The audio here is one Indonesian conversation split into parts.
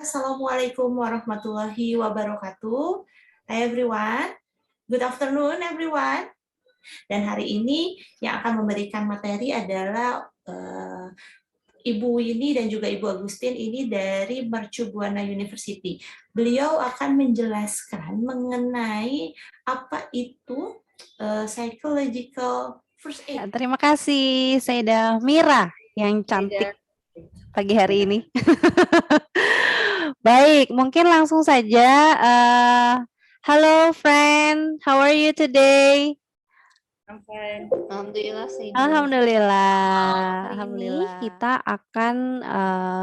Assalamualaikum warahmatullahi wabarakatuh. Hi everyone. Good afternoon everyone. Dan hari ini yang akan memberikan materi adalah Ibu Winnie dan juga Ibu Agustin ini dari Mercu Buana University. Beliau akan menjelaskan mengenai apa itu psychological first aid. Terima kasih Sayyidah Mira yang cantik pagi hari ini. Baik, mungkin langsung saja. Hello friend, how are you today? I'm fine. Alhamdulillah. Alhamdulillah. Ini kita akan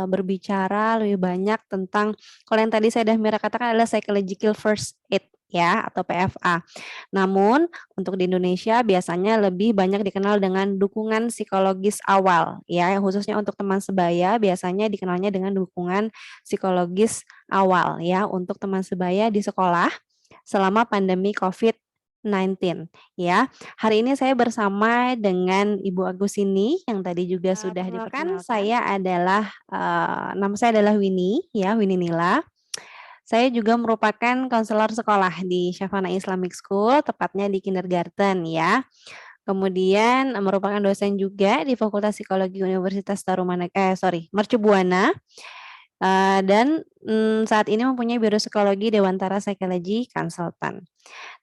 berbicara lebih banyak tentang, kalau yang tadi Sayyidah Mira katakan adalah psychological first aid ya, atau PFA. Namun untuk di Indonesia biasanya lebih banyak dikenal dengan dukungan psikologis awal ya, yang khususnya untuk teman sebaya biasanya dikenalnya dengan dukungan psikologis awal ya untuk teman sebaya di sekolah selama pandemi COVID-19 ya. Hari ini saya bersama dengan Ibu Agusini yang tadi juga sudah diperkenalkan. Saya adalah nama saya adalah Winnie ya, Winnie Nila. Saya juga merupakan konselor sekolah di Syafana Islamic School, tepatnya di kindergarten ya. Kemudian merupakan dosen juga di Fakultas Psikologi Universitas Mercu Buana. Dan saat ini mempunyai Biro Psikologi Dewantara Psychology Consultant.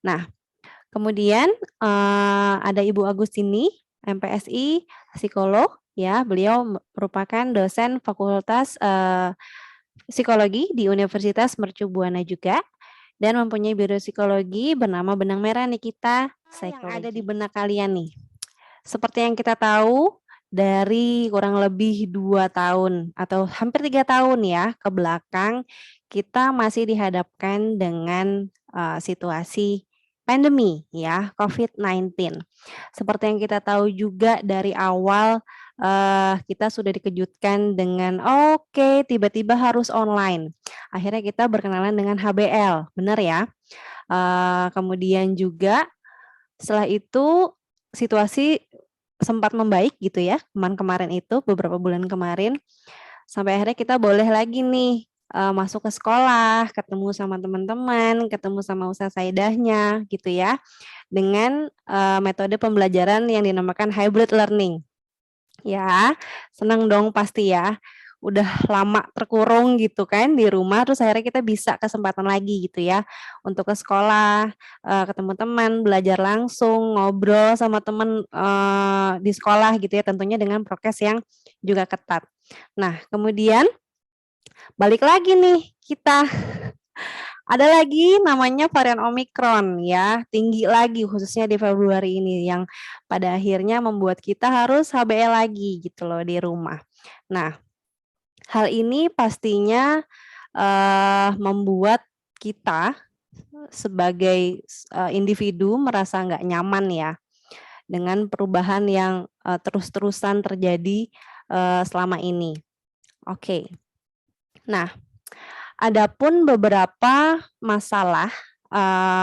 Nah, kemudian ada Ibu Agustini, MPSI, psikolog ya. Beliau merupakan dosen Fakultas Psikologi di Universitas Mercu Buana juga, dan mempunyai biro psikologi bernama Benang Merah Nikita Psychology. Yang ada di benak kalian nih, seperti yang kita tahu dari kurang lebih 2 tahun atau hampir 3 tahun ya ke belakang, kita masih dihadapkan dengan situasi pandemi ya, COVID-19. Seperti yang kita tahu juga dari awal kita sudah dikejutkan dengan oke, tiba-tiba harus online. Akhirnya kita berkenalan dengan HBL, benar ya? Kemudian juga setelah itu situasi sempat membaik gitu ya, kemarin itu beberapa bulan kemarin, sampai akhirnya kita boleh lagi nih masuk ke sekolah, ketemu sama teman-teman, ketemu sama ustaz saidahnya gitu ya, dengan metode pembelajaran yang dinamakan hybrid learning. Ya, senang dong pasti ya. Udah lama terkurung gitu kan di rumah, terus akhirnya kita bisa kesempatan lagi gitu ya untuk ke sekolah, ketemu teman, belajar langsung, ngobrol sama teman di sekolah gitu ya, tentunya dengan prokes yang juga ketat. Nah, kemudian balik lagi nih kita. Ada lagi namanya varian Omikron ya, tinggi lagi khususnya di Februari ini yang pada akhirnya membuat kita harus HBL lagi gitu loh di rumah. Nah, hal ini pastinya membuat kita sebagai individu merasa nggak nyaman ya dengan perubahan yang terus-terusan terjadi selama ini. Oke. Nah, adapun beberapa masalah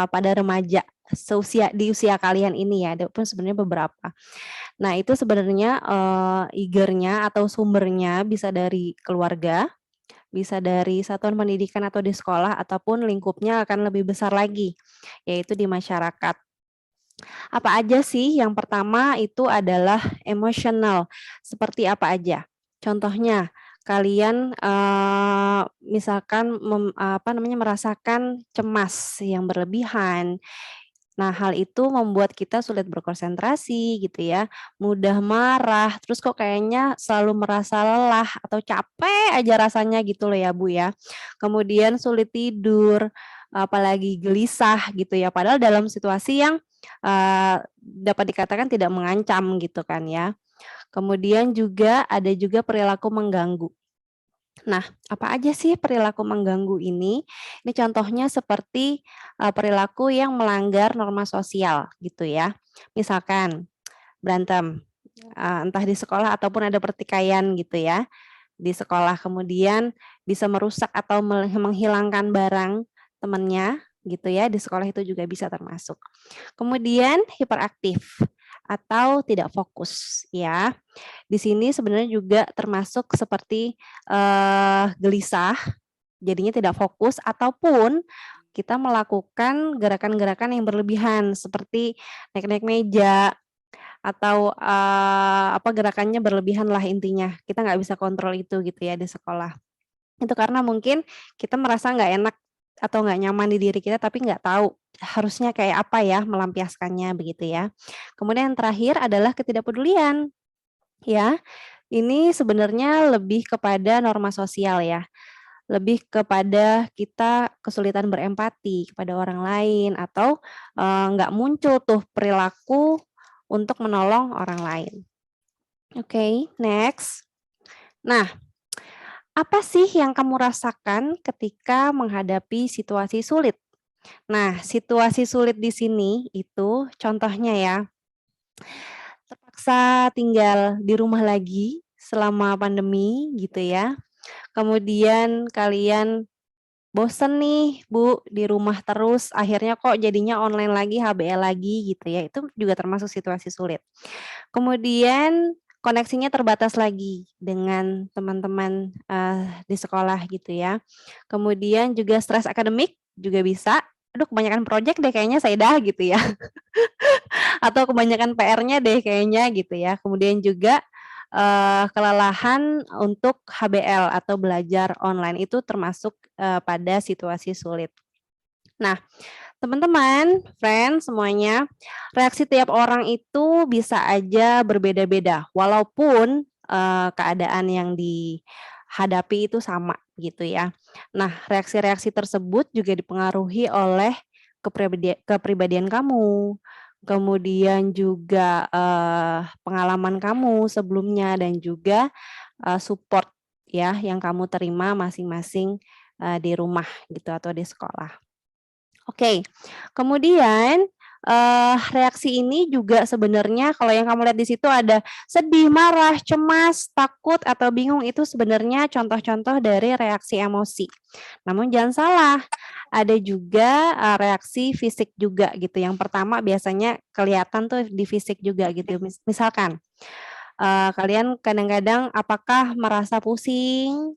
pada remaja di usia kalian ini ya, ada pun sebenarnya beberapa. Nah, itu sebenarnya igernya atau sumbernya bisa dari keluarga, bisa dari satuan pendidikan atau di sekolah, ataupun lingkupnya akan lebih besar lagi, yaitu di masyarakat. Apa aja sih? Yang pertama itu adalah emosional. Seperti apa aja? Contohnya, kalian misalkan merasakan cemas yang berlebihan. Nah, hal itu membuat kita sulit berkonsentrasi gitu ya, mudah marah, terus kok kayaknya selalu merasa lelah atau capek aja rasanya gitu loh ya Bu ya. Kemudian sulit tidur, apalagi gelisah gitu ya, padahal dalam situasi yang dapat dikatakan tidak mengancam gitu kan ya. Kemudian juga ada juga perilaku mengganggu. Nah, apa aja sih perilaku mengganggu ini? Ini contohnya seperti perilaku yang melanggar norma sosial gitu ya. Misalkan berantem, entah di sekolah ataupun ada pertikaian gitu ya di sekolah, kemudian bisa merusak atau menghilangkan barang temannya gitu ya, di sekolah itu juga bisa termasuk. Kemudian hiperaktif atau tidak fokus ya. Di sini sebenarnya juga termasuk seperti gelisah jadinya tidak fokus ataupun kita melakukan gerakan-gerakan yang berlebihan seperti naik-naik meja atau apa gerakannya berlebihan lah intinya. Kita nggak bisa kontrol itu gitu ya di sekolah. Itu karena mungkin kita merasa nggak enak atau nggak nyaman di diri kita tapi nggak tahu harusnya kayak apa ya melampiaskannya begitu ya. Kemudian yang terakhir adalah ketidakpedulian ya. Ini sebenarnya lebih kepada norma sosial ya. Lebih kepada kita kesulitan berempati kepada orang lain atau nggak muncul tuh perilaku untuk menolong orang lain. Oke, next. Nah, apa sih yang kamu rasakan ketika menghadapi situasi sulit? Nah, situasi sulit di sini itu contohnya ya, terpaksa tinggal di rumah lagi selama pandemi gitu ya. Kemudian kalian bosen nih Bu di rumah terus, akhirnya kok jadinya online lagi, HBL lagi gitu ya, itu juga termasuk situasi sulit. Kemudian koneksinya terbatas lagi dengan teman-teman, di sekolah gitu ya. Kemudian juga stres akademik juga bisa, aduh kebanyakan project deh kayaknya Saidah gitu ya, atau kebanyakan PR-nya deh kayaknya gitu ya. Kemudian juga, kelelahan untuk HBL atau belajar online itu termasuk, pada situasi sulit. Nah, teman-teman, friends semuanya, reaksi tiap orang itu bisa aja berbeda-beda walaupun, keadaan yang dihadapi itu sama gitu ya. Nah, reaksi-reaksi tersebut juga dipengaruhi oleh kepribadian kamu, kemudian juga, pengalaman kamu sebelumnya dan juga, support ya yang kamu terima masing-masing, di rumah gitu atau di sekolah. Oke, kemudian, reaksi ini juga sebenarnya kalau yang kamu lihat di situ ada sedih, marah, cemas, takut, atau bingung itu sebenarnya contoh-contoh dari reaksi emosi. Namun jangan salah, ada juga, reaksi fisik juga gitu. Yang pertama biasanya kelihatan tuh di fisik juga gitu. Misalkan, kalian kadang-kadang apakah merasa pusing,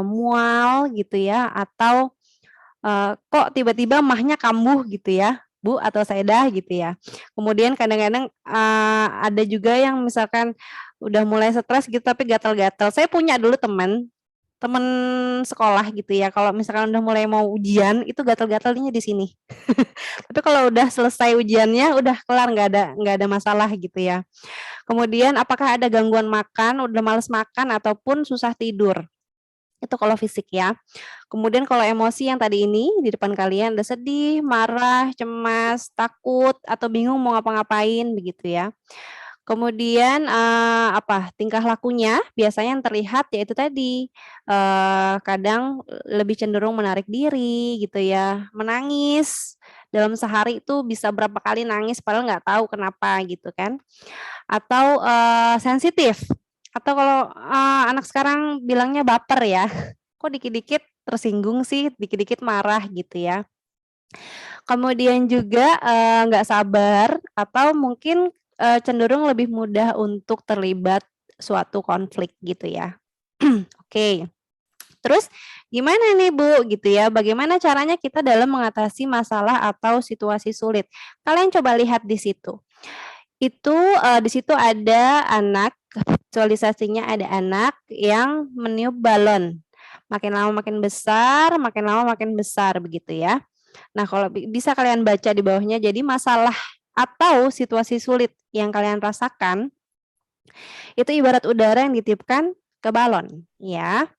mual gitu ya, atau kok tiba-tiba mahnya kambuh gitu ya, Bu atau Saidah gitu ya. Kemudian kadang-kadang, ada juga yang misalkan udah mulai stres gitu tapi gatal-gatal. Saya punya dulu temen sekolah gitu ya, kalau misalkan udah mulai mau ujian itu gatal-gatalnya di sini. Tapi kalau udah selesai ujiannya udah kelar nggak ada masalah gitu ya. Kemudian apakah ada gangguan makan, udah males makan ataupun susah tidur. Itu kalau fisik ya. Kemudian kalau emosi yang tadi ini di depan kalian ada sedih, marah, cemas, takut, atau bingung mau ngapa-ngapain begitu ya. Kemudian, tingkah lakunya biasanya yang terlihat yaitu tadi, kadang lebih cenderung menarik diri gitu ya, menangis, dalam sehari itu bisa berapa kali nangis padahal nggak tahu kenapa gitu kan. Atau, sensitif, atau kalau, anak sekarang bilangnya baper ya, kok dikit-dikit tersinggung sih, dikit-dikit marah gitu ya. Kemudian juga, nggak sabar atau mungkin, cenderung lebih mudah untuk terlibat suatu konflik gitu ya. Oke, terus gimana nih Bu gitu ya, bagaimana caranya kita dalam mengatasi masalah atau situasi sulit? Kalian coba lihat di situ. Itu, di situ ada anak, visualisasinya ada anak yang meniup balon. Makin lama makin lama makin besar begitu ya. Nah, kalau bisa kalian baca di bawahnya, jadi masalah atau situasi sulit yang kalian rasakan, itu ibarat udara yang ditiupkan ke balon, ya.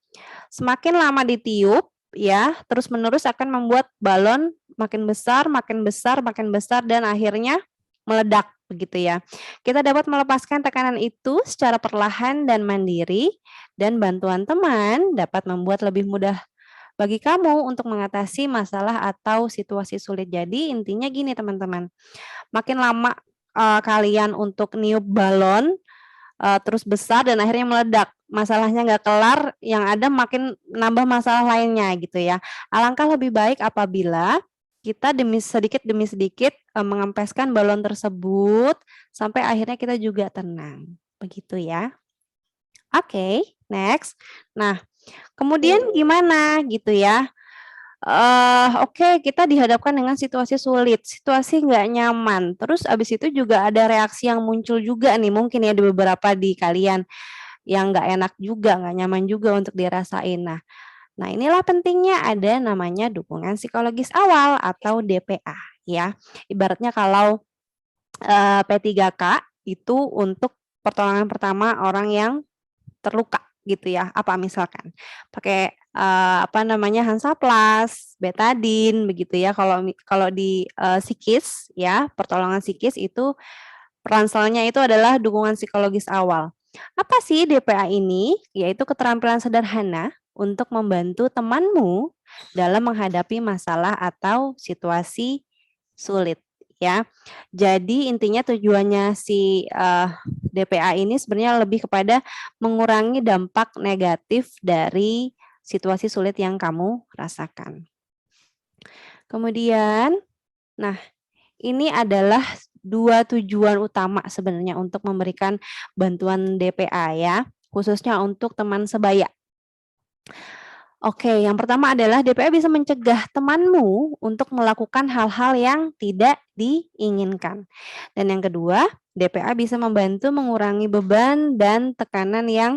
Semakin lama ditiup, ya, terus-menerus akan membuat balon makin besar, makin besar, makin besar, dan akhirnya meledak, begitu ya. Kita dapat melepaskan tekanan itu secara perlahan dan mandiri, dan bantuan teman dapat membuat lebih mudah bagi kamu untuk mengatasi masalah atau situasi sulit. Jadi intinya gini teman-teman, makin lama kalian untuk niup balon terus besar dan akhirnya meledak, masalahnya nggak kelar, yang ada makin nambah masalah lainnya gitu ya. Alangkah lebih baik apabila kita demi sedikit mengempeskan balon tersebut sampai akhirnya kita juga tenang, begitu ya. Oke, next. Nah, Kemudian gimana gitu ya? Oke, kita dihadapkan dengan situasi sulit, situasi nggak nyaman. Terus abis itu juga ada reaksi yang muncul juga nih, mungkin ya di beberapa di kalian yang nggak enak juga, nggak nyaman juga untuk dirasain. Nah, inilah pentingnya ada namanya dukungan psikologis awal atau DPA ya. Ibaratnya kalau P3K itu untuk pertolongan pertama orang yang terluka gitu ya. Apa misalkan pakai apa namanya Hansaplast, betadine begitu ya. Kalau di psikis ya, pertolongan psikis itu ranselnya itu adalah dukungan psikologis awal. Apa sih DPA ini? Yaitu keterampilan sederhana untuk membantu temanmu dalam menghadapi masalah atau situasi sulit ya. Jadi intinya tujuannya si DPA ini sebenarnya lebih kepada mengurangi dampak negatif dari situasi sulit yang kamu rasakan. Kemudian, nah ini adalah 2 tujuan utama sebenarnya untuk memberikan bantuan DPA ya, khususnya untuk teman sebaya. Oke, yang pertama adalah DPA bisa mencegah temanmu untuk melakukan hal-hal yang tidak diinginkan. Dan yang kedua, DPA bisa membantu mengurangi beban dan tekanan yang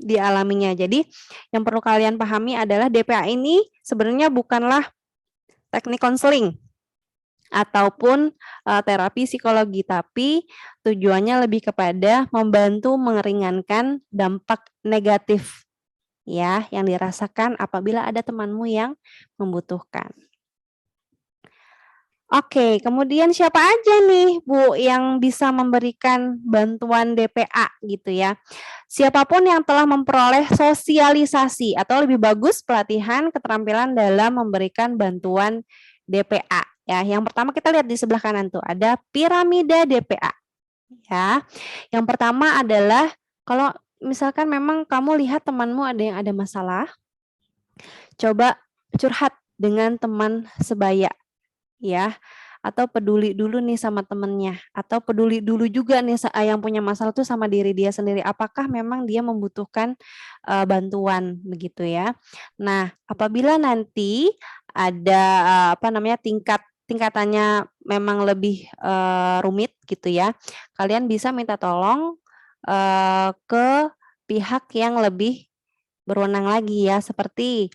dialaminya. Jadi, yang perlu kalian pahami adalah DPA ini sebenarnya bukanlah teknik konseling ataupun terapi psikologi, tapi tujuannya lebih kepada membantu meringankan dampak negatif ya yang dirasakan apabila ada temanmu yang membutuhkan. Oke, kemudian siapa aja nih Bu yang bisa memberikan bantuan DPA gitu ya. Siapapun yang telah memperoleh sosialisasi atau lebih bagus pelatihan keterampilan dalam memberikan bantuan DPA. Ya, yang pertama kita lihat di sebelah kanan tuh ada piramida DPA. Ya. Yang pertama adalah kalau misalkan memang kamu lihat temanmu ada yang ada masalah, coba curhat dengan teman sebaya ya, atau peduli dulu nih sama temennya, atau peduli dulu juga nih yang punya masalah tuh sama diri dia sendiri, apakah memang dia membutuhkan bantuan begitu ya. Nah, apabila nanti ada apa namanya tingkatannya memang lebih rumit gitu ya, kalian bisa minta tolong ke pihak yang lebih berwenang lagi ya, seperti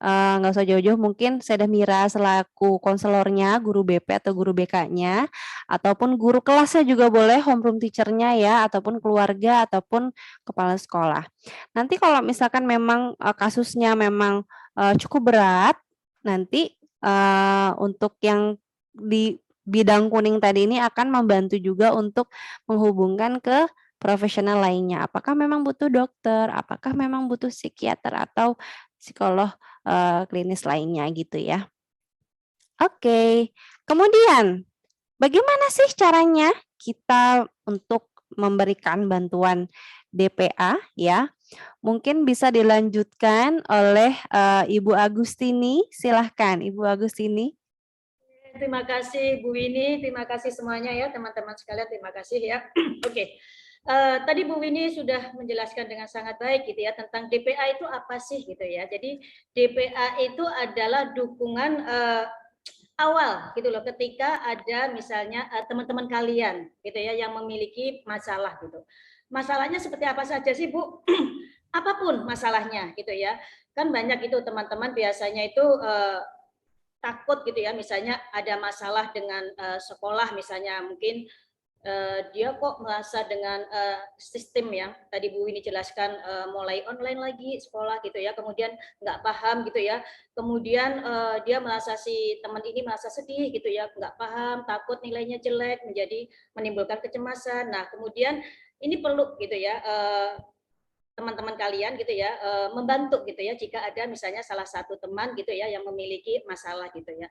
nggak usah jauh-jauh mungkin Sedah Mira selaku konselornya, guru BP atau guru BK-nya, ataupun guru kelasnya juga boleh, homeroom teacher-nya ya, ataupun keluarga, ataupun kepala sekolah. Nanti kalau misalkan memang kasusnya memang cukup berat, nanti untuk yang di bidang kuning tadi ini akan membantu juga untuk menghubungkan ke profesional lainnya. Apakah memang butuh dokter, apakah memang butuh psikiater atau psikolog klinis lainnya gitu ya. Oke, kemudian bagaimana sih caranya kita untuk memberikan bantuan DPA ya? Mungkin bisa dilanjutkan oleh Ibu Agustini. Silahkan Ibu Agustini. Terima kasih Bu Winnie, terima kasih semuanya ya teman-teman sekalian, terima kasih ya. Oke. Tadi Bu Winnie sudah menjelaskan dengan sangat baik gitu ya tentang DPA itu apa sih gitu ya. Jadi DPA itu adalah dukungan awal gitu loh ketika ada misalnya teman-teman kalian gitu ya yang memiliki masalah gitu. Masalahnya seperti apa saja sih Bu? Apapun masalahnya gitu ya. Kan banyak itu teman-teman biasanya itu takut gitu ya, misalnya ada masalah dengan sekolah misalnya, mungkin dia kok merasa dengan sistem yang tadi Bu Winnie jelaskan mulai online lagi sekolah gitu ya, kemudian nggak paham gitu ya, kemudian dia merasa si teman ini merasa sedih gitu ya, nggak paham, takut nilainya jelek, menjadi menimbulkan kecemasan. Nah kemudian ini perlu gitu ya teman-teman kalian gitu ya membantu gitu ya jika ada misalnya salah satu teman gitu ya yang memiliki masalah gitu ya.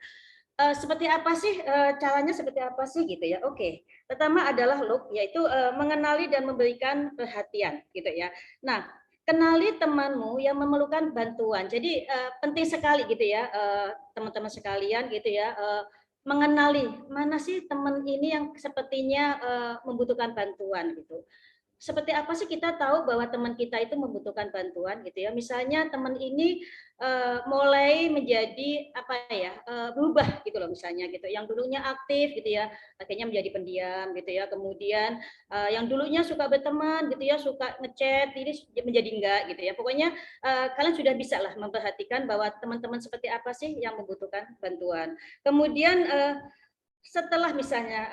Seperti apa sih caranya seperti apa sih gitu ya. Oke. Pertama adalah look yaitu mengenali dan memberikan perhatian gitu ya. Nah, kenali temanmu yang memerlukan bantuan. Jadi penting sekali gitu ya teman-teman sekalian gitu ya mengenali mana sih teman ini yang sepertinya membutuhkan bantuan gitu. seperti apa sih kita tahu bahwa teman kita itu membutuhkan bantuan gitu ya. Misalnya teman ini mulai menjadi apa ya, berubah gitu loh misalnya gitu. Yang dulunya aktif gitu ya, akhirnya menjadi pendiam gitu ya. Kemudian yang dulunya suka berteman gitu ya, suka ngechat, ini menjadi enggak gitu ya. Pokoknya kalian sudah bisa lah memperhatikan bahwa teman-teman seperti apa sih yang membutuhkan bantuan. Kemudian setelah misalnya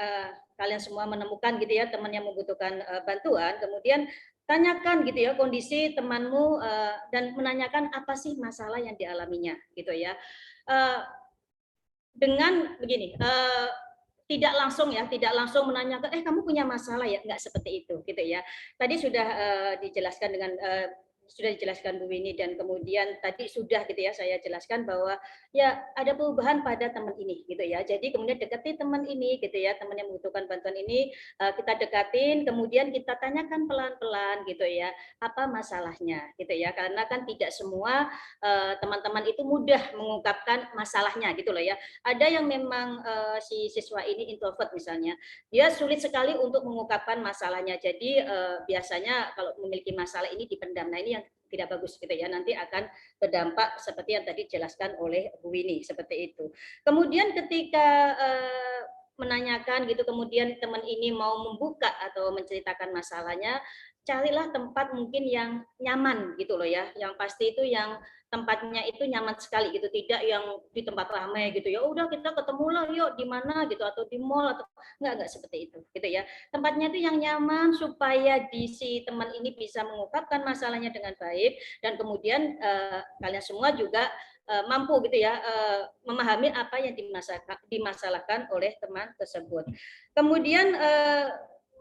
kalian semua menemukan gitu ya teman yang membutuhkan bantuan, kemudian tanyakan gitu ya kondisi temanmu dan menanyakan apa sih masalah yang dialaminya gitu ya. Dengan begini, tidak langsung menanyakan kamu punya masalah ya, nggak seperti itu gitu ya. Tadi sudah dijelaskan dengan sudah dijelaskan Bu Winnie, dan kemudian tadi sudah gitu ya saya jelaskan bahwa ya ada perubahan pada teman ini gitu ya. Jadi kemudian dekati teman ini gitu ya, teman yang membutuhkan bantuan ini kita dekatin, kemudian kita tanyakan pelan-pelan gitu ya, apa masalahnya gitu ya. Karena kan tidak semua teman-teman itu mudah mengungkapkan masalahnya gitu loh ya. Ada yang memang si siswa ini introvert misalnya, dia sulit sekali untuk mengungkapkan masalahnya. Jadi biasanya kalau memiliki masalah ini dipendam. Nah ini yang tidak bagus gitu ya, nanti akan berdampak seperti yang tadi dijelaskan oleh Bu Winnie seperti itu. Kemudian ketika menanyakan gitu, kemudian teman ini mau membuka atau menceritakan masalahnya, carilah tempat mungkin yang nyaman gitu loh ya, yang pasti itu yang tempatnya itu nyaman sekali gitu, tidak yang di tempat ramai gitu ya, udah kita ketemu lah yuk di mana gitu, atau di mall, atau enggak seperti itu gitu ya. Tempatnya itu yang nyaman supaya si teman ini bisa mengungkapkan masalahnya dengan baik, dan kemudian kalian semua juga mampu gitu ya memahami apa yang dimasalahkan oleh teman tersebut. Kemudian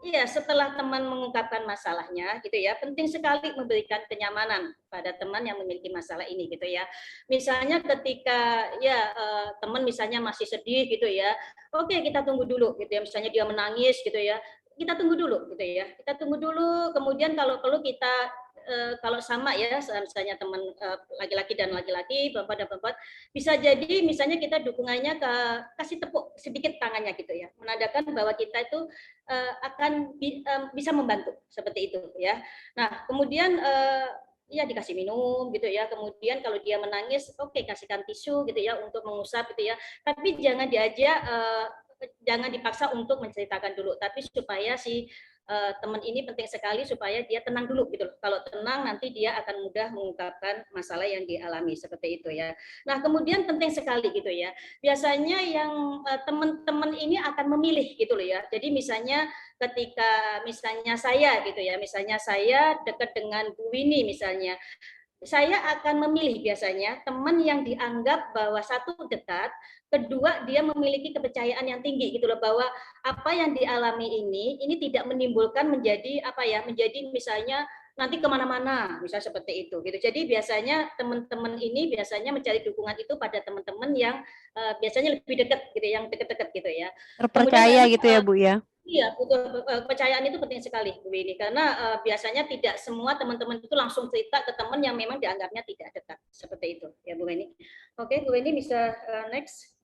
iya, setelah teman mengungkapkan masalahnya gitu ya, penting sekali memberikan kenyamanan pada teman yang memiliki masalah ini gitu ya. Misalnya ketika ya teman misalnya masih sedih gitu ya, oke kita tunggu dulu gitu ya. Misalnya dia menangis gitu ya, kita tunggu dulu gitu ya. Kita tunggu dulu, kemudian kalau perlu kita kalau sama ya, misalnya teman laki-laki dan laki-laki, perempuan dan perempuan, bisa jadi misalnya kita dukungannya kasih tepuk sedikit tangannya gitu ya, menandakan bahwa kita itu akan bisa membantu seperti itu ya. Nah kemudian ya dikasih minum gitu ya, kemudian kalau dia menangis oke kasihkan tisu gitu ya untuk mengusap gitu ya, tapi jangan diajak jangan dipaksa untuk menceritakan dulu, tapi supaya si teman ini penting sekali supaya dia tenang dulu gitu loh. Kalau tenang nanti dia akan mudah mengungkapkan masalah yang dialami seperti itu ya. Nah kemudian penting sekali gitu ya, biasanya yang teman-teman ini akan memilih gitu loh ya. Jadi misalnya ketika misalnya saya gitu ya, misalnya saya dekat dengan Bu Winnie misalnya, saya akan memilih biasanya teman yang dianggap bahwa satu dekat, kedua dia memiliki kepercayaan yang tinggi gitu loh, bahwa apa yang dialami ini tidak menimbulkan menjadi apa ya, menjadi misalnya nanti kemana-mana, misalnya seperti itu gitu. Jadi biasanya teman-teman ini biasanya mencari dukungan itu pada teman-teman yang biasanya lebih dekat gitu, yang dekat-dekat gitu ya. Terpercaya gitu ya Bu ya. Iya, kepercayaan itu penting sekali Bu Winnie, karena biasanya tidak semua teman-teman itu langsung cerita ke teman yang memang dianggapnya tidak dekat seperti itu ya Bu Winnie. Oke Bu Winnie bisa next.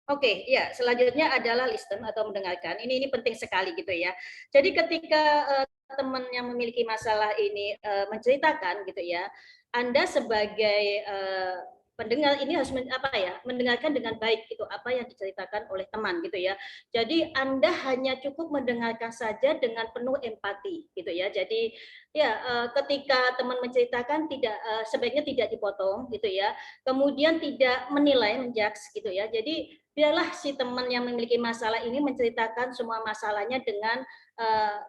Oke, ya selanjutnya adalah listen atau mendengarkan. Ini penting sekali gitu ya. Jadi ketika teman yang memiliki masalah ini menceritakan gitu ya, Anda sebagai pendengar ini harus mendengarkan dengan baik gitu apa yang diceritakan oleh teman gitu ya. Jadi Anda hanya cukup mendengarkan saja dengan penuh empati gitu ya. Jadi ya ketika teman menceritakan sebaiknya tidak dipotong gitu ya. Kemudian tidak menilai, menjudge gitu ya. Jadi biarlah si teman yang memiliki masalah ini menceritakan semua masalahnya dengan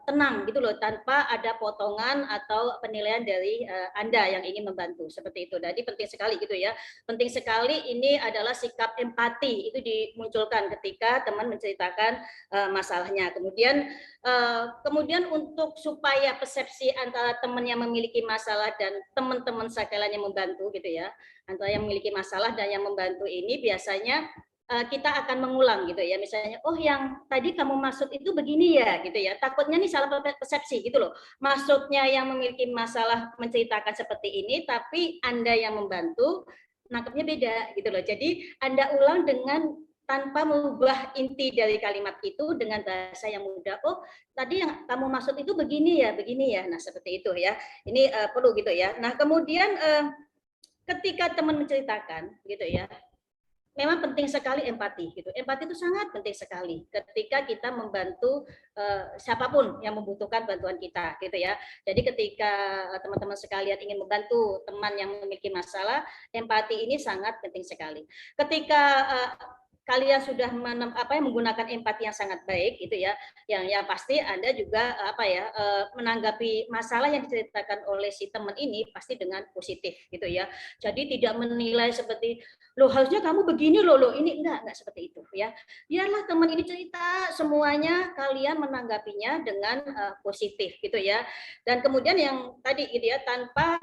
tenang gitu loh, tanpa ada potongan atau penilaian dari Anda yang ingin membantu seperti itu. Jadi penting sekali gitu ya. Penting sekali ini adalah sikap empati itu dimunculkan ketika teman menceritakan masalahnya. Kemudian untuk supaya persepsi antara teman yang memiliki masalah dan teman-teman sekalian yang membantu gitu ya, antara yang memiliki masalah dan yang membantu ini biasanya kita akan mengulang gitu ya, misalnya yang tadi kamu maksud itu begini ya gitu ya, takutnya nih salah persepsi gitu loh, maksudnya yang memiliki masalah menceritakan seperti ini tapi Anda yang membantu nangkepnya beda gitu loh. Jadi Anda ulang dengan tanpa mengubah inti dari kalimat itu dengan bahasa yang mudah. Oh, tadi yang kamu maksud itu begini ya, begini ya. Nah, seperti itu ya. Ini perlu gitu ya. Nah, kemudian ketika teman menceritakan gitu ya, memang penting sekali empati gitu. Empati itu sangat penting sekali ketika kita membantu siapapun yang membutuhkan bantuan kita gitu ya. Jadi ketika teman-teman sekalian ingin membantu teman yang memiliki masalah, empati ini sangat penting sekali. Ketika kalian sudah menggunakan empati yang sangat baik gitu ya, yang pasti Anda juga menanggapi masalah yang diceritakan oleh si teman ini pasti dengan positif gitu ya. Jadi tidak menilai seperti loh harusnya kamu begini loh ini enggak seperti itu ya. Biarlah teman ini cerita, semuanya kalian menanggapinya dengan positif gitu ya. Dan kemudian yang tadi gitu ya, tanpa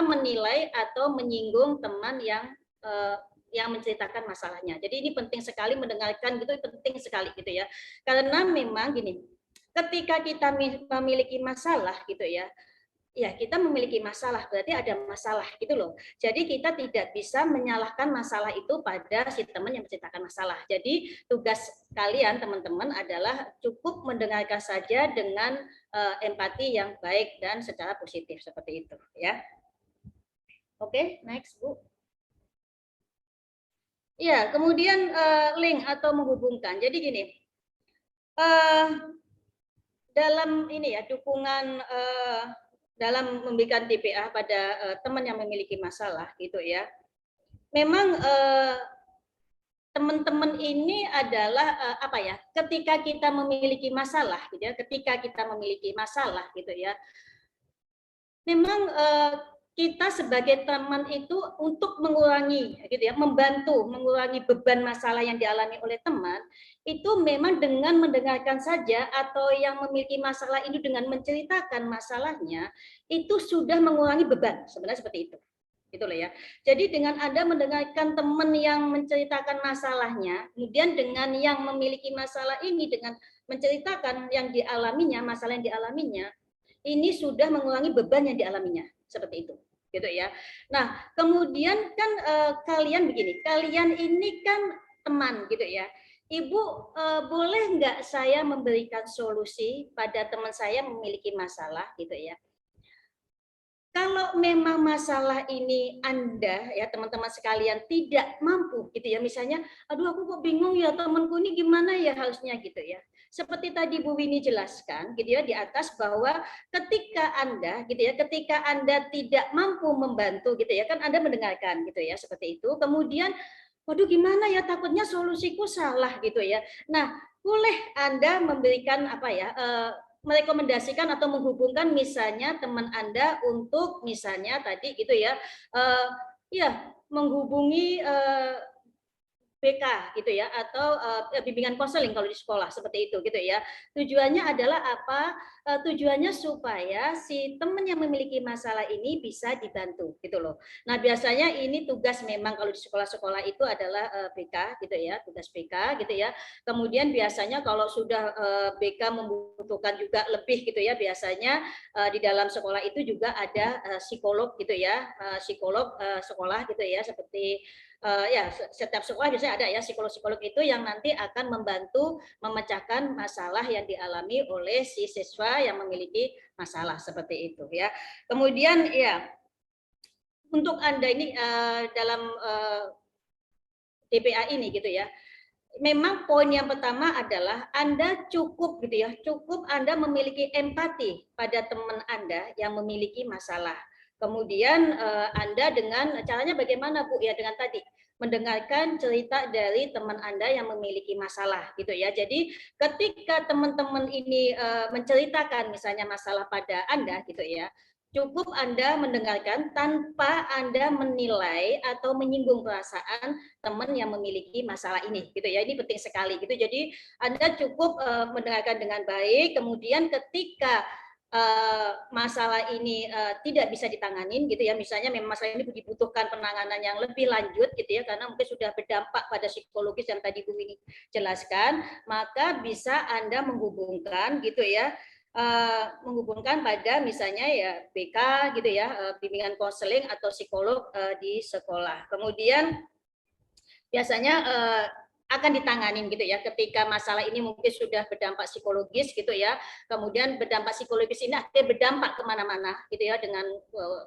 menilai atau menyinggung teman yang menceritakan masalahnya. Jadi ini penting sekali mendengarkan gitu, penting sekali gitu ya. Karena memang gini, ketika kita memiliki masalah gitu ya, ya kita memiliki masalah berarti ada masalah gitu loh. Jadi kita tidak bisa menyalahkan masalah itu pada si teman yang menceritakan masalah. Jadi tugas kalian teman-teman adalah cukup mendengarkan saja dengan empati yang baik dan secara positif seperti itu ya. Oke, next Bu. Ya, kemudian link atau menghubungkan. Jadi gini, dalam ini ya dukungan dalam memberikan TPA pada teman yang memiliki masalah gitu ya. Memang teman-teman ini adalah ketika kita memiliki masalah gitu ya, memang kita sebagai teman itu untuk mengurangi gitu ya, membantu mengurangi beban masalah yang dialami oleh teman, itu memang dengan mendengarkan saja atau yang memiliki masalah ini dengan menceritakan masalahnya itu sudah mengurangi beban, sebenarnya seperti itu. Gitu loh ya. Jadi dengan Anda mendengarkan teman yang menceritakan masalahnya, kemudian dengan yang memiliki masalah ini dengan menceritakan yang dialaminya, masalah yang dialaminya, ini sudah mengurangi beban yang dialaminya, seperti itu. Gitu ya. Nah, kemudian kan kalian begini, kalian ini kan teman gitu ya. Ibu boleh nggak saya memberikan solusi pada teman saya memiliki masalah gitu ya. Kalau memang masalah ini Anda ya teman-teman sekalian tidak mampu gitu ya, misalnya aduh aku kok bingung ya temanku ini gimana ya harusnya gitu ya. Seperti tadi Bu Winnie jelaskan gitu ya di atas bahwa ketika Anda tidak mampu membantu gitu ya, kan Anda mendengarkan gitu ya seperti itu. Kemudian waduh gimana ya takutnya solusiku salah gitu ya. Nah, boleh Anda memberikan merekomendasikan atau menghubungkan misalnya teman Anda untuk misalnya tadi gitu ya, menghubungi BK gitu ya atau bimbingan konseling kalau di sekolah seperti itu gitu ya. Tujuannya adalah apa? Tujuannya supaya si teman yang memiliki masalah ini bisa dibantu gitu loh. Nah, biasanya ini tugas memang kalau di sekolah-sekolah itu adalah BK gitu ya, tugas BK gitu ya. Kemudian biasanya kalau sudah BK membutuhkan juga lebih gitu ya, biasanya di dalam sekolah itu juga ada psikolog gitu ya, psikolog sekolah gitu ya seperti setiap sekolah biasanya ada ya psikolog-psikolog itu yang nanti akan membantu memecahkan masalah yang dialami oleh si siswa yang memiliki masalah seperti itu ya. Kemudian ya untuk Anda ini dalam DPA ini gitu ya. Memang poin yang pertama adalah Anda cukup gitu ya, cukup Anda memiliki empati pada teman Anda yang memiliki masalah. Kemudian Anda dengan caranya bagaimana Bu? Ya dengan tadi mendengarkan cerita dari teman Anda yang memiliki masalah gitu ya. Jadi ketika teman-teman ini menceritakan misalnya masalah pada Anda gitu ya, cukup Anda mendengarkan tanpa Anda menilai atau menyinggung perasaan teman yang memiliki masalah ini gitu ya. Ini penting sekali gitu. Jadi Anda cukup mendengarkan dengan baik, kemudian ketika masalah ini tidak bisa ditanganin gitu ya, misalnya memang masalah ini dibutuhkan penanganan yang lebih lanjut gitu ya, karena mungkin sudah berdampak pada psikologis yang tadi Bu Winnie jelaskan, maka bisa Anda menghubungkan gitu ya, menghubungkan pada misalnya ya BK gitu ya, bimbingan konseling atau psikolog di sekolah. Kemudian biasanya akan ditanganin gitu ya ketika masalah ini mungkin sudah berdampak psikologis gitu ya, kemudian berdampak psikologis ini akhirnya berdampak kemana-mana gitu ya, dengan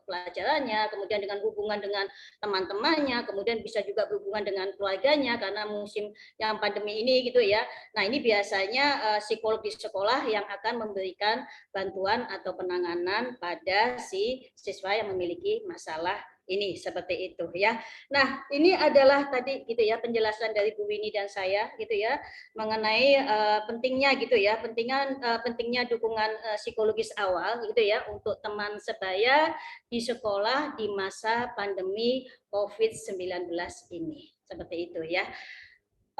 pelajarannya, kemudian dengan hubungan dengan teman-temannya, kemudian bisa juga berhubungan dengan keluarganya karena musim yang pandemi ini gitu ya. Nah ini biasanya psikolog di sekolah yang akan memberikan bantuan atau penanganan pada si siswa yang memiliki masalah ini, seperti itu ya. Nah, ini adalah tadi gitu ya penjelasan dari Bu Winnie dan saya gitu ya mengenai pentingnya gitu ya, pentingnya dukungan psikologis awal gitu ya untuk teman sebaya di sekolah di masa pandemi COVID-19 ini. Seperti itu ya.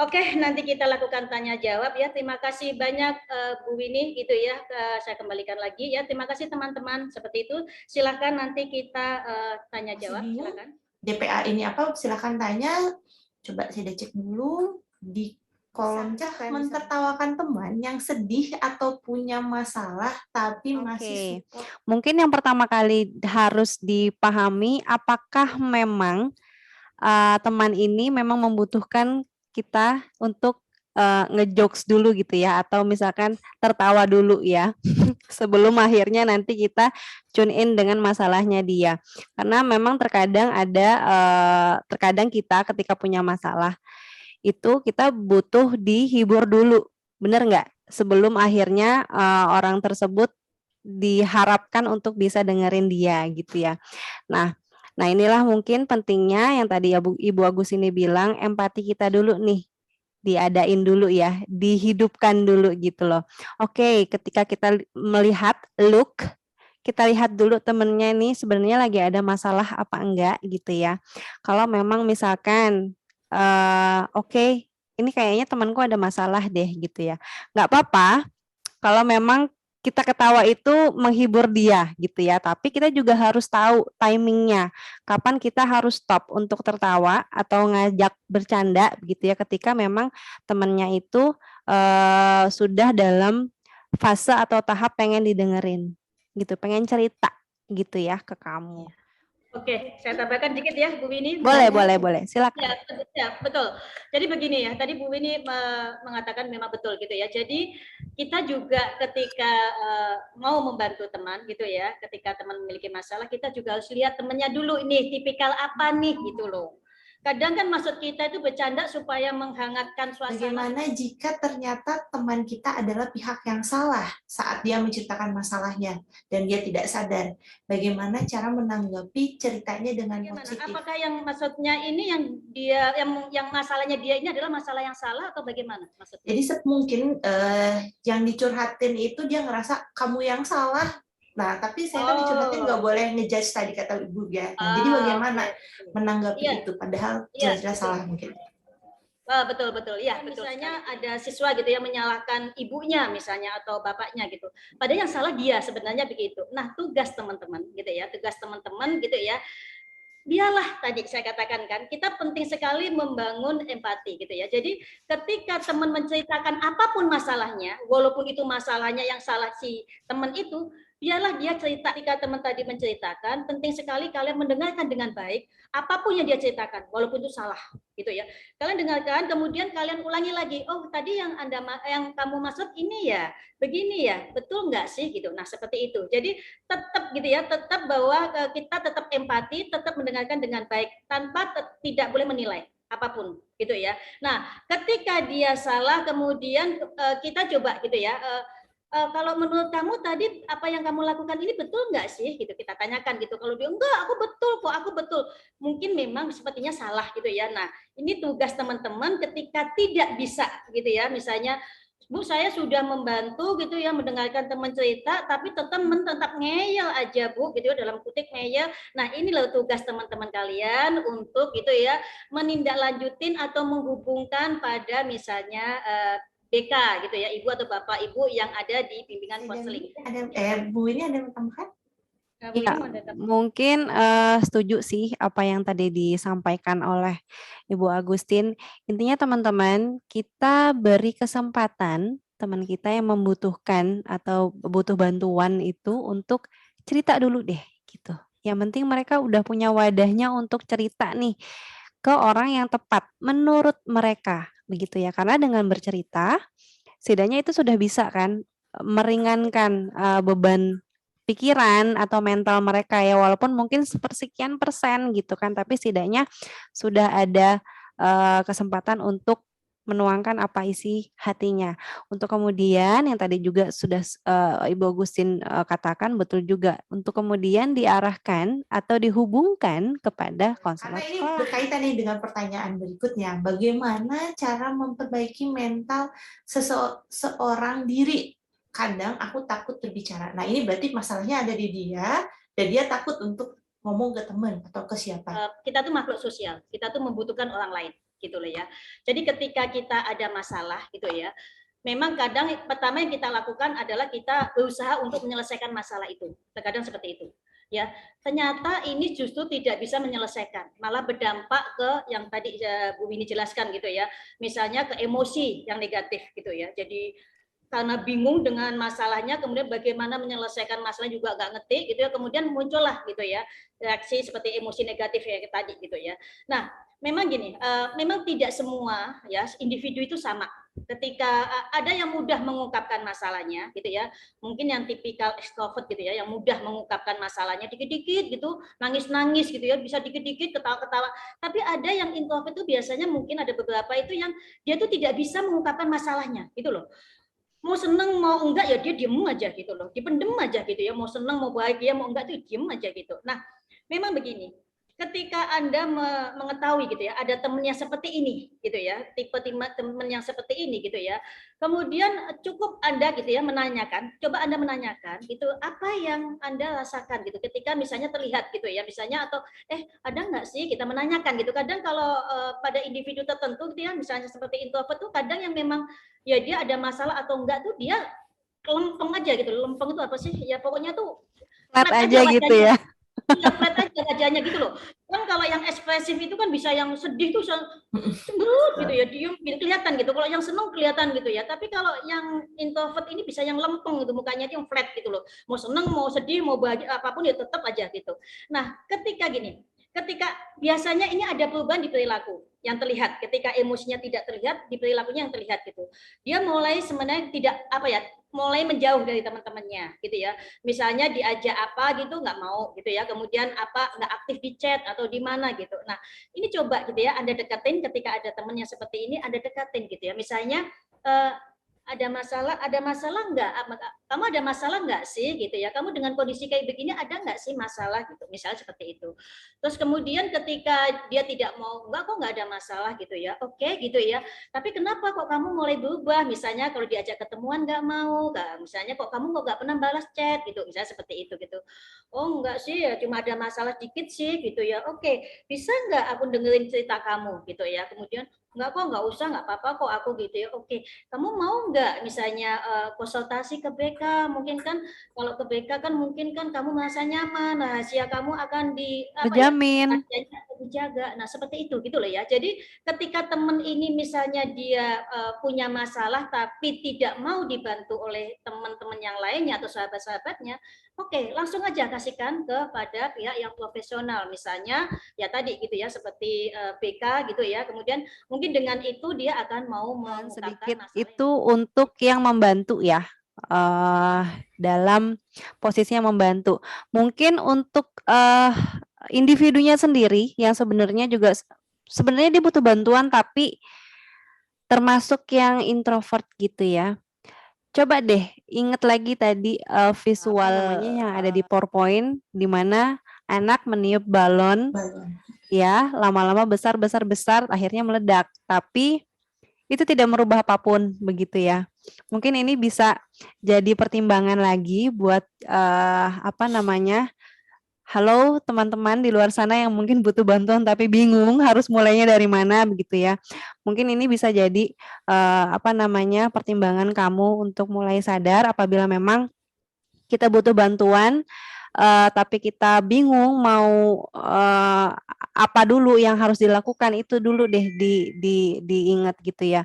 Oke, nanti kita lakukan tanya jawab ya. Terima kasih banyak Bu Winnie gitu ya. Saya kembalikan lagi ya. Terima kasih teman-teman. Seperti itu. Silakan nanti kita tanya jawab. Silakan. DPA ini apa? Silakan tanya. Coba saya cek dulu di kolom chat. Mentertawakan teman yang sedih atau punya masalah tapi masih support. Mungkin yang pertama kali harus dipahami apakah memang teman ini memang membutuhkan kita untuk ngejokes dulu gitu ya, atau misalkan tertawa dulu ya sebelum akhirnya nanti kita tune in dengan masalahnya dia. Karena memang terkadang terkadang kita ketika punya masalah itu kita butuh dihibur dulu, bener nggak? Sebelum akhirnya orang tersebut diharapkan untuk bisa dengerin dia gitu ya. Nah inilah mungkin pentingnya yang tadi Ibu Agus ini bilang, empati kita dulu nih, diadain dulu ya, dihidupkan dulu gitu loh. Oke, ketika kita melihat kita lihat dulu temennya nih sebenarnya lagi ada masalah apa enggak gitu ya. Kalau memang misalkan, oke, ini kayaknya temanku ada masalah deh gitu ya. Nggak apa-apa kalau memang kita ketawa itu menghibur dia gitu ya, tapi kita juga harus tahu timingnya, kapan kita harus stop untuk tertawa atau ngajak bercanda gitu ya, ketika memang temannya itu sudah dalam fase atau tahap pengen didengerin gitu, pengen cerita gitu ya ke kamu. Oke, saya tambahkan dikit ya Bu Winnie. Boleh, silakan. Ya, betul. Jadi begini ya, tadi Bu Winnie mengatakan memang betul gitu ya. Jadi kita juga ketika mau membantu teman gitu ya, ketika teman memiliki masalah, kita juga harus lihat temannya dulu ini tipikal apa nih gitu loh. Kadang kan maksud kita itu bercanda supaya menghangatkan suasana. Bagaimana jika ternyata teman kita adalah pihak yang salah saat dia menceritakan masalahnya dan dia tidak sadar? Bagaimana cara menanggapi ceritanya dengan positif? Apakah yang maksudnya ini yang masalahnya dia ini adalah masalah yang salah atau bagaimana maksudnya? Jadi mungkin yang dicurhatin itu dia ngerasa kamu yang salah. Nah, tapi saya kan dicurhatin nggak boleh ngejudge tadi kata Ibu ya. Nah, jadi bagaimana menanggapi itu padahal jelas-jelas salah mungkin. Betul ya. Misalnya ada siswa gitu yang menyalahkan ibunya misalnya atau bapaknya gitu. Padahal yang salah dia sebenarnya begitu. Nah, tugas teman-teman gitu ya. Tugas teman-teman gitu ya. Biarlah tadi saya katakan kan, kita penting sekali membangun empati gitu ya. Jadi ketika teman menceritakan apapun masalahnya, walaupun itu masalahnya yang salah si teman itu, biarlah dia cerita. Ketika teman tadi menceritakan, penting sekali kalian mendengarkan dengan baik apapun yang dia ceritakan, walaupun itu salah gitu ya. Kalian dengarkan, kemudian kalian ulangi lagi. Oh, tadi yang kamu maksud ini ya, begini ya, betul nggak sih gitu. Nah, seperti itu. Jadi tetap gitu ya, tetap bahwa kita tetap empati, tetap mendengarkan dengan baik tanpa tidak boleh menilai apapun gitu ya. Nah, ketika dia salah kemudian kita coba gitu ya, kalau menurut kamu tadi apa yang kamu lakukan ini betul nggak sih gitu, kita tanyakan gitu. Kalau dia enggak, aku betul, mungkin memang sepertinya salah gitu ya. Nah, ini tugas teman-teman ketika tidak bisa gitu ya, misalnya Bu, saya sudah membantu gitu ya mendengarkan teman cerita, tapi tetap ngeyel aja Bu, gitu ya, dalam kutip ngeyel. Nah, ini loh tugas teman-teman kalian untuk gitu ya menindaklanjutin atau menghubungkan pada misalnya BK gitu ya, ibu atau bapak ibu yang ada di bimbingan konseling. Bu ini ada yang tambahkan? Ya, mungkin setuju sih apa yang tadi disampaikan oleh Ibu Agustin. Intinya teman-teman, kita beri kesempatan teman kita yang membutuhkan atau butuh bantuan itu untuk cerita dulu deh gitu. Yang penting mereka udah punya wadahnya untuk cerita nih. ke orang yang tepat menurut mereka, begitu ya. Karena dengan bercerita, setidaknya itu sudah bisa kan meringankan beban pikiran atau mental mereka ya, walaupun mungkin sepersekian persen gitu kan, tapi setidaknya sudah ada kesempatan untuk menuangkan apa isi hatinya. Untuk kemudian yang tadi juga sudah Ibu Agustin katakan betul juga, untuk kemudian diarahkan atau dihubungkan kepada Karena konselor ini sekolah. berkaitan nih dengan pertanyaan berikutnya, bagaimana cara memperbaiki mental seorang diri? Kadang aku takut berbicara. Nah, ini berarti masalahnya ada di dia, dan dia takut untuk ngomong ke teman atau ke siapa. Kita tuh makhluk sosial, kita tuh membutuhkan orang lain, gitu loh ya. Jadi ketika kita ada masalah, gitu ya, memang kadang pertama yang kita lakukan adalah kita berusaha untuk menyelesaikan masalah itu. Terkadang seperti itu. Ya, ternyata ini justru tidak bisa menyelesaikan, malah berdampak ke yang tadi Bu Winnie jelaskan gitu ya. Misalnya ke emosi yang negatif gitu ya. Jadi karena bingung dengan masalahnya, kemudian bagaimana menyelesaikan masalah juga nggak ngerti gitu ya, kemudian muncullah gitu ya reaksi seperti emosi negatif ya tadi gitu ya. Nah, memang gini, memang tidak semua ya individu itu sama. Ketika ada yang mudah mengungkapkan masalahnya gitu ya, mungkin yang tipikal extrovert gitu ya, yang mudah mengungkapkan masalahnya dikit-dikit gitu, nangis-nangis gitu ya, bisa dikit-dikit ketawa-ketawa. Tapi ada yang introvert itu biasanya mungkin ada beberapa itu yang dia tuh tidak bisa mengungkapkan masalahnya gitu loh. Mau seneng mau enggak ya dia diem aja gitu loh, dipendem aja gitu ya, mau seneng mau bahagia mau enggak tuh diem aja gitu. Nah, memang begini, ketika Anda mengetahui gitu ya, ada temennya seperti ini gitu ya, tipe temen yang seperti ini gitu ya, kemudian cukup Anda gitu ya menanyakan, coba Anda menanyakan gitu, apa yang Anda rasakan gitu ketika misalnya terlihat gitu ya, misalnya atau ada nggak sih kita menanyakan gitu. Kadang kalau pada individu tertentu gitu ya, misalnya seperti introvert tuh kadang yang memang ya dia ada masalah atau enggak tuh dia lempeng aja gitu. Lempeng itu apa sih? Ya pokoknya tuh Flat flat aja aja gitu wajahnya. ya. Iya, flat aja wajahnya gitu loh. Kan kalau yang ekspresif itu kan bisa yang sedih tuh cemberut gitu ya, diem kelihatan gitu. Kalau yang seneng kelihatan gitu ya. Tapi kalau yang introvert ini bisa yang lempeng gitu, mukanya itu yang flat gitu loh. Mau seneng, mau sedih, mau bahagia apapun ya tetap aja gitu. Nah, ketika gini, ketika biasanya ini ada perubahan di perilaku yang terlihat ketika emosinya tidak terlihat, di perilakunya yang terlihat gitu. Dia mulai sebenarnya tidak apa ya, mulai menjauh dari teman-temannya gitu ya. Misalnya diajak apa gitu nggak mau gitu ya, kemudian apa nggak aktif di chat atau di mana gitu. Nah, ini coba gitu ya Anda deketin ketika ada temannya seperti ini, Anda deketin gitu ya. Misalnya ada masalah nggak? Kamu ada masalah nggak sih gitu ya? Kamu dengan kondisi kayak begini ada nggak sih masalah gitu? Misalnya seperti itu. Terus kemudian ketika dia tidak mau, enggak kok nggak ada masalah gitu ya. Oke gitu ya. Tapi kenapa kok kamu mulai berubah? Misalnya kalau diajak ketemuan nggak mau, misalnya kok kamu kok nggak pernah balas chat gitu, misalnya seperti itu gitu. Oh enggak sih ya, cuma ada masalah dikit sih gitu ya. Oke, bisa nggak aku dengerin cerita kamu gitu ya. Kemudian enggak kok, nggak usah, nggak apa-apa kok aku gitu ya. Oke, kamu mau nggak misalnya konsultasi ke BK? Mungkin kan kalau ke BK kan mungkin kan kamu merasa nyaman, rahasia kamu akan Terjamin. rahasianya dijaga. Nah seperti itu gitu loh ya. Jadi ketika teman ini misalnya dia punya masalah tapi tidak mau dibantu oleh teman-teman yang lainnya atau sahabat-sahabatnya, oke, langsung aja kasihkan kepada pihak yang profesional. Misalnya ya tadi gitu ya seperti BK gitu ya. Kemudian mungkin dengan itu dia akan mau mengungkapkan Sedikit masalah itu untuk yang membantu ya, dalam posisinya membantu. Mungkin untuk individunya sendiri yang sebenarnya juga sebenarnya dia butuh bantuan tapi termasuk yang introvert gitu ya. Coba deh ingat lagi tadi visual namanya yang ada di PowerPoint di mana anak meniup balon ya, lama-lama besar akhirnya meledak. Tapi itu tidak merubah apapun begitu ya. Mungkin ini bisa jadi pertimbangan lagi buat halo teman-teman di luar sana yang mungkin butuh bantuan tapi bingung harus mulainya dari mana begitu ya. Mungkin ini bisa jadi pertimbangan kamu untuk mulai sadar apabila memang kita butuh bantuan tapi kita bingung mau apa dulu yang harus dilakukan, itu dulu deh diingat gitu ya.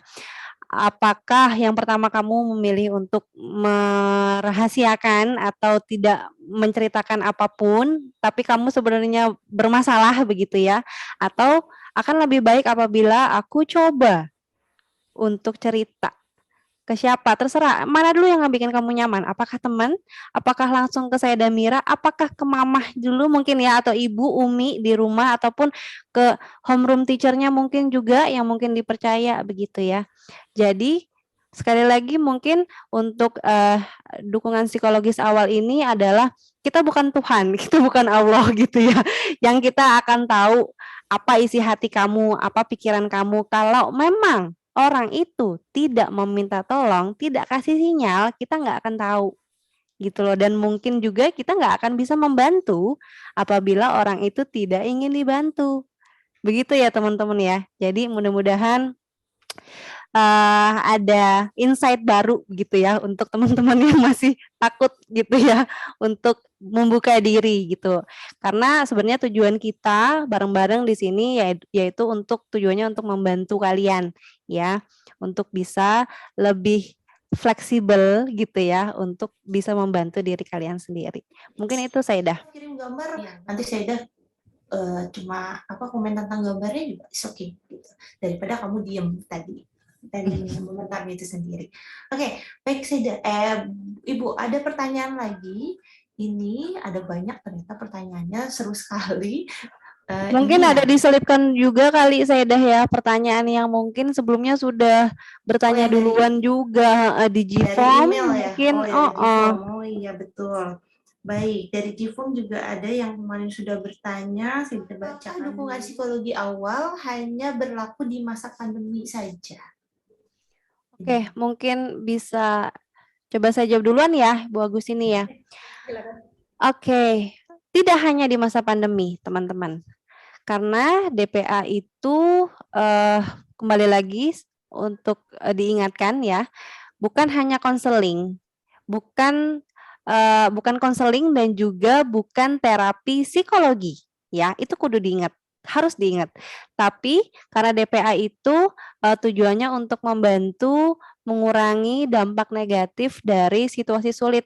Apakah yang pertama kamu memilih untuk merahasiakan atau tidak menceritakan apapun, tapi kamu sebenarnya bermasalah begitu ya, atau akan lebih baik apabila aku coba untuk cerita. Ke siapa? Terserah. Mana dulu yang bikin kamu nyaman? Apakah teman? Apakah langsung ke saya dan Mira? Apakah ke mamah dulu mungkin ya? Atau ibu, umi di rumah? Ataupun ke homeroom teachernya mungkin juga yang mungkin dipercaya begitu ya. Jadi sekali lagi mungkin untuk dukungan psikologis awal ini adalah kita bukan Tuhan, kita bukan Allah gitu ya. Yang kita akan tahu apa isi hati kamu, apa pikiran kamu. Kalau memang orang itu tidak meminta tolong, tidak kasih sinyal, kita nggak akan tahu gitu loh. Dan mungkin juga kita nggak akan bisa membantu apabila orang itu tidak ingin dibantu. Begitu ya teman-teman ya. Jadi mudah-mudahan ada insight baru gitu ya untuk teman-teman yang masih takut gitu ya untuk membuka diri gitu. Karena sebenarnya tujuan kita bareng-bareng di sini yaitu untuk tujuannya untuk membantu kalian ya, untuk bisa lebih fleksibel gitu ya untuk bisa membantu diri kalian sendiri. Mungkin itu Saidah. Kirim gambar, nanti Saidah cuma komen tentang gambarnya juga is okay gitu. Daripada kamu diem tadi dan mengenang itu sendiri. Oke, baik Saidah. Ibu ada pertanyaan lagi. Ini ada banyak ternyata pertanyaannya seru sekali. Mungkin ada diselipkan juga kali Saidah ya pertanyaan yang mungkin sebelumnya sudah bertanya duluan juga di G-Form mungkin. Oh iya betul. Baik, dari G-Form juga ada yang kemarin sudah bertanya, saya bacakan. Dukungan psikologi awal hanya berlaku di masa pandemi saja. Oke, mungkin bisa coba saya jawab duluan ya, Bu Agus ini ya. Oke, tidak hanya di masa pandemi, teman-teman. Karena DPA itu kembali lagi untuk diingatkan ya, bukan hanya konseling, bukan konseling dan juga bukan terapi psikologi ya, itu kudu diingat, harus diingat. Tapi karena DPA itu tujuannya untuk membantu mengurangi dampak negatif dari situasi sulit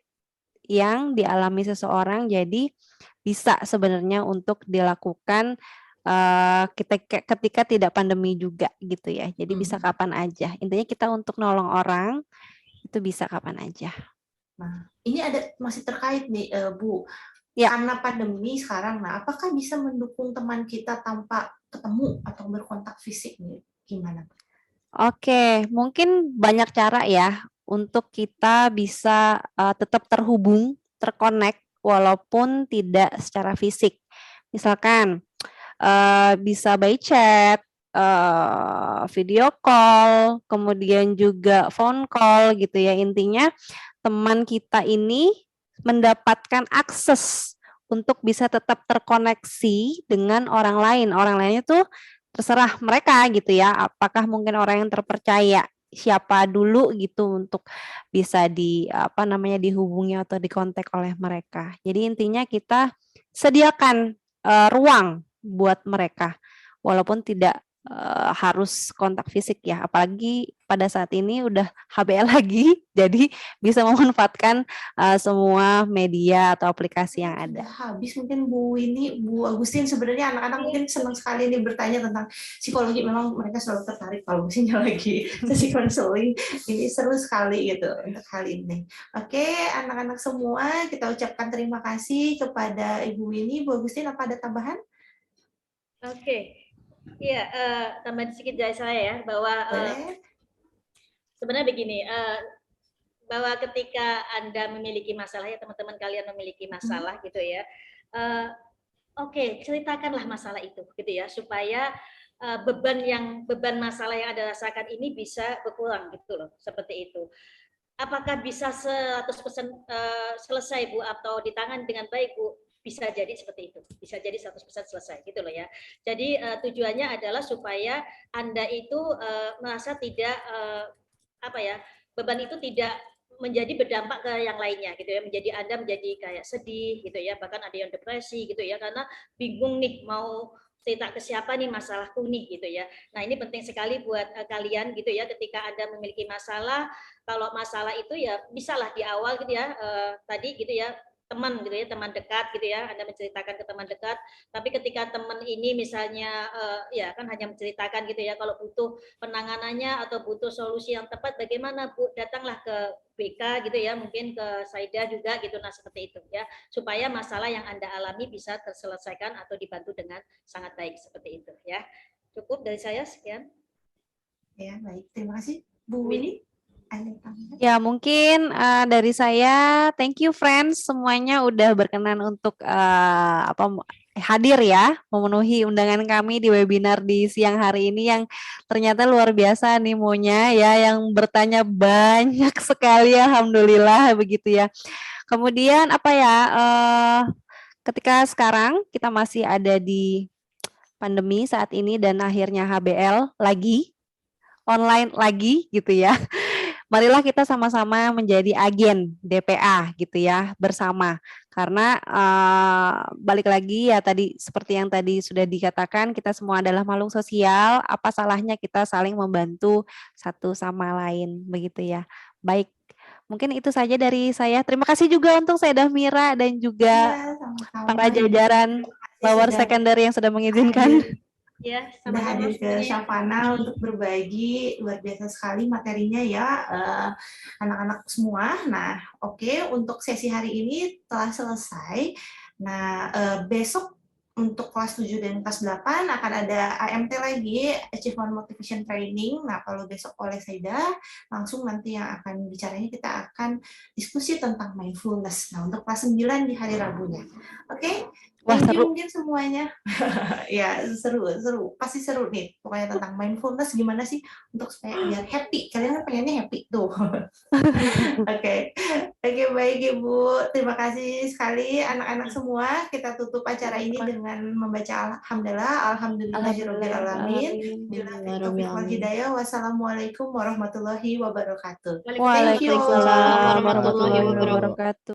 yang dialami seseorang, jadi bisa sebenarnya untuk dilakukan ketika tidak pandemi juga gitu ya. Jadi bisa kapan aja. Intinya kita untuk nolong orang itu bisa kapan aja. Nah, ini ada masih terkait nih Bu. Ya. Karena pandemi sekarang, nah apakah bisa mendukung teman kita tanpa ketemu atau berkontak fisik nih? Gimana? Oke, mungkin banyak cara ya untuk kita bisa tetap terhubung, terkonek walaupun tidak secara fisik. Misalkan bisa by chat, video call, kemudian juga phone call gitu ya. Intinya teman kita ini mendapatkan akses untuk bisa tetap terkoneksi dengan orang lain. Orang lainnya tuh terserah mereka gitu ya. Apakah mungkin orang yang terpercaya siapa dulu gitu untuk bisa dihubungi atau dikontak oleh mereka. Jadi intinya kita sediakan ruang buat mereka walaupun tidak harus kontak fisik ya, apalagi pada saat ini udah HBL lagi, jadi bisa memanfaatkan semua media atau aplikasi yang ada. Habis mungkin Bu Agustin, sebenarnya anak-anak mungkin senang sekali nih bertanya tentang psikologi, memang mereka selalu tertarik kalau misalnya lagi sesi konseling, ini seru sekali gitu untuk hal ini. Oke, anak-anak semua kita ucapkan terima kasih kepada Ibu Winnie. Bu Agustin, apa ada tambahan? Oke. Iya, tambahan sedikit dari saya ya, bahwa sebenarnya begini, bahwa ketika Anda memiliki masalah ya, teman-teman kalian memiliki masalah gitu ya, oke, ceritakanlah masalah itu gitu ya, supaya beban masalah yang Anda rasakan ini bisa berkurang gitu loh, seperti itu. Apakah bisa 100% selesai Bu atau ditangani dengan baik Bu? Bisa jadi seperti itu, bisa jadi 100% selesai gitu loh ya. Jadi tujuannya adalah supaya Anda itu merasa tidak beban itu tidak menjadi berdampak ke yang lainnya gitu ya, menjadi Anda menjadi kayak sedih gitu ya, bahkan ada yang depresi gitu ya, karena bingung nih mau cerita ke siapa nih masalahku nih gitu ya. Nah, ini penting sekali buat kalian gitu ya, ketika Anda memiliki masalah, kalau masalah itu ya bisalah di awal gitu ya, tadi gitu ya, teman gitu ya, teman dekat gitu ya, Anda menceritakan ke teman dekat, tapi ketika teman ini misalnya ya kan hanya menceritakan gitu ya, kalau butuh penanganannya atau butuh solusi yang tepat bagaimana Bu, datanglah ke BK gitu ya, mungkin ke Saida juga gitu, nah seperti itu ya, supaya masalah yang Anda alami bisa terselesaikan atau dibantu dengan sangat baik seperti itu ya. Cukup dari saya, sekian. Ya, baik. Terima kasih. Bu Winnie. Ya, mungkin dari saya, thank you friends semuanya udah berkenan untuk hadir ya, memenuhi undangan kami di webinar di siang hari ini yang ternyata luar biasa animonya ya, yang bertanya banyak sekali, alhamdulillah begitu ya. Kemudian apa ya, ketika sekarang kita masih ada di pandemi saat ini dan akhirnya HBL lagi, online lagi gitu ya. Marilah kita sama-sama menjadi agen DPA gitu ya bersama, karena balik lagi ya tadi seperti yang tadi sudah dikatakan, kita semua adalah makhluk sosial, apa salahnya kita saling membantu satu sama lain begitu ya. Baik, mungkin itu saja dari saya. Terima kasih juga untuk Sayyidah Mira dan juga para jajaran lower secondary yang sudah mengizinkan. Ya, sudah hadir ke Syafana untuk berbagi, luar biasa sekali materinya ya, anak-anak semua. Nah, oke, untuk sesi hari ini telah selesai. Nah, besok untuk kelas 7 dan kelas 8 akan ada AMT lagi, Achievement Motivation Training. Nah, kalau besok oleh Saida, langsung nanti yang akan bicaranya kita akan diskusi tentang mindfulness. Nah, untuk kelas 9 di hari Rabunya. Oke? Thank you mungkin semuanya. Ya, seru, pasti seru nih. Pokoknya tentang mindfulness gimana sih untuk supaya biar happy. Kalian kan pengennya happy tuh. Oke, baik Ibu. Terima kasih sekali anak-anak semua. Kita tutup acara ini dengan membaca alhamdulillahirabbil alamin. Wassalamualaikum warahmatullahi wabarakatuh. Waalaikumsalam warahmatullahi wabarakatuh.